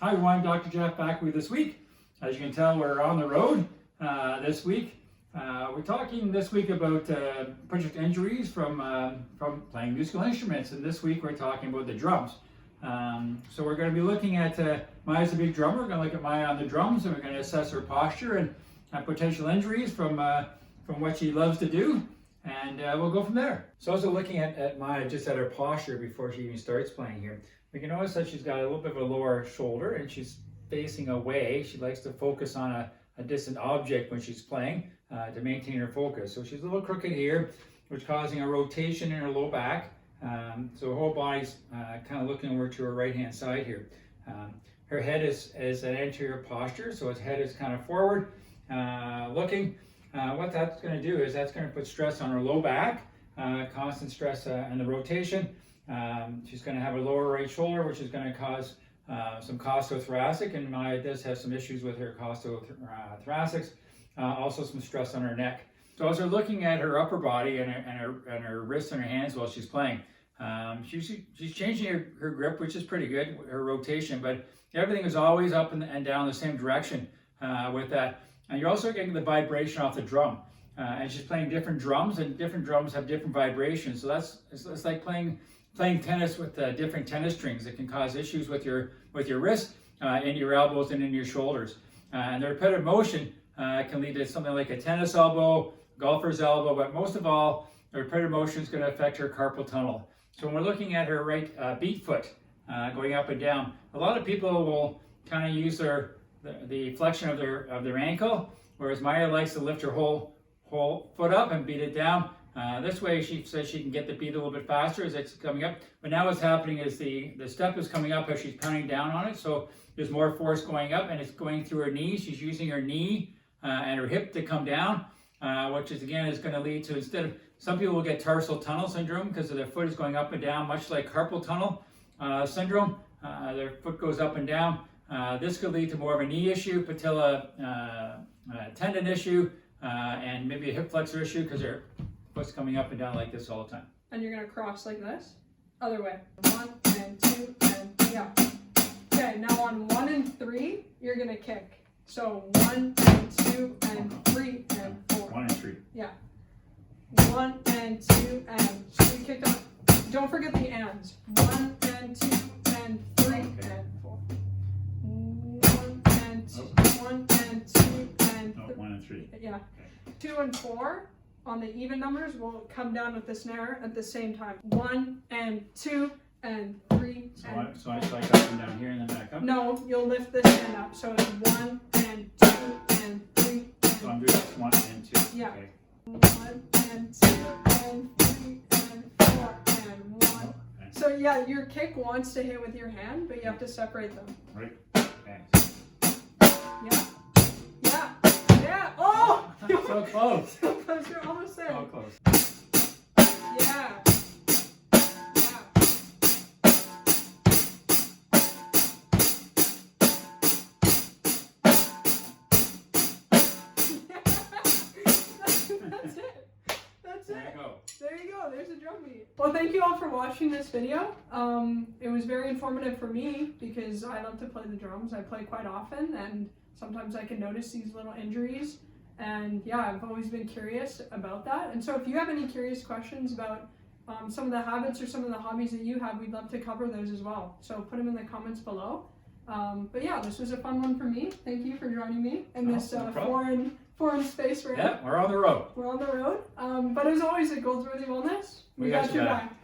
Hi everyone, Dr. Jeff back with you this week. As you can tell, we're on the road this week. We're talking this week about project injuries from playing musical instruments, and this week we're talking about the drums. So we're going to be looking at Maya's a big drummer. We're going to look at Maya on the drums, and we're going to assess her posture and potential injuries from what she loves to do, and we'll go from there. So also looking at Maya, just at her posture before she even starts playing here, we can notice that she's got a little bit of a lower shoulder and she's facing away. She likes to focus on a distant object when she's playing to maintain her focus. So she's a little crooked here, which is causing a rotation in her low back. So her whole body's kind of looking over to her right hand side here. Her head is an anterior posture, so his head is kind of forward looking. What that's going to do is that's going to put stress on her low back, constant stress in the rotation. She's going to have a lower right shoulder, which is going to cause some costothoracic, and Maya does have some issues with her costothoracics, also some stress on her neck. So as we're looking at her upper body and her wrists and her hands while she's playing, she's changing her grip, which is pretty good, her rotation, but everything is always up and down the same direction with that. And you're also getting the vibration off the drum. And she's playing different drums, and different drums have different vibrations. So it's like playing tennis with different tennis strings. It can cause issues with your wrist, in your elbows, and in your shoulders. And the repetitive motion can lead to something like a tennis elbow, golfer's elbow, but most of all, the repetitive motion is going to affect her carpal tunnel. So when we're looking at her right beat foot going up and down, a lot of people will kind of use the flexion of their ankle, whereas Maya likes to lift her whole foot up and beat it down. This way she says she can get the beat a little bit faster as it's coming up. But now what's happening is the step is coming up as she's pounding down on it, so there's more force going up and it's going through her knee. She's using her knee and her hip to come down, which is again is going to lead to, instead of, some people will get tarsal tunnel syndrome because their foot is going up and down, much like carpal tunnel syndrome. Their foot goes up and down. This could lead to more of a knee issue, patella tendon issue, and maybe a hip flexor issue because their foot's coming up and down like this all the time. And you're going to cross like this. Other way. 1 and 2 and yeah. Okay, now on 1 and 3, you're going to kick. So 1 and 2 and 3 and 4. 1 and 3. Yeah. 1 and 2 and so you kick up. Don't forget the ands. 1 and 2 and 3 and 4. 1 and 2, 1 and 2 and 3. 1 and 3. Yeah. Okay. 2 and 4 on the even numbers will come down with the snare at the same time. 1 and 2 and 3 and So I slide up and down here and then back up? No, you'll lift this hand up. So it's 1 and 2 and 3 and So I'm doing this 1 and 2. Yeah. Okay. 1 and 2 and 3 and 4 and 1. Okay. So yeah, your kick wants to hit with your hand, but you have to separate them. Right. Okay. Yeah. Yeah. Yeah. Oh! So close. So close. You're almost there. So close. Yeah. There you go, there's a drum beat. Well, thank you all for watching this video. It was very informative for me because I love to play the drums. I play quite often and sometimes I can notice these little injuries. And yeah, I've always been curious about that. And so if you have any curious questions about some of the habits or some of the hobbies that you have, we'd love to cover those as well. So put them in the comments below. But yeah, this was a fun one for me. Thank you for joining me in this foreign space we're in. Yeah, we're on the road. We're on the road. But as always, at Gold's Worthy Wellness, we got your back.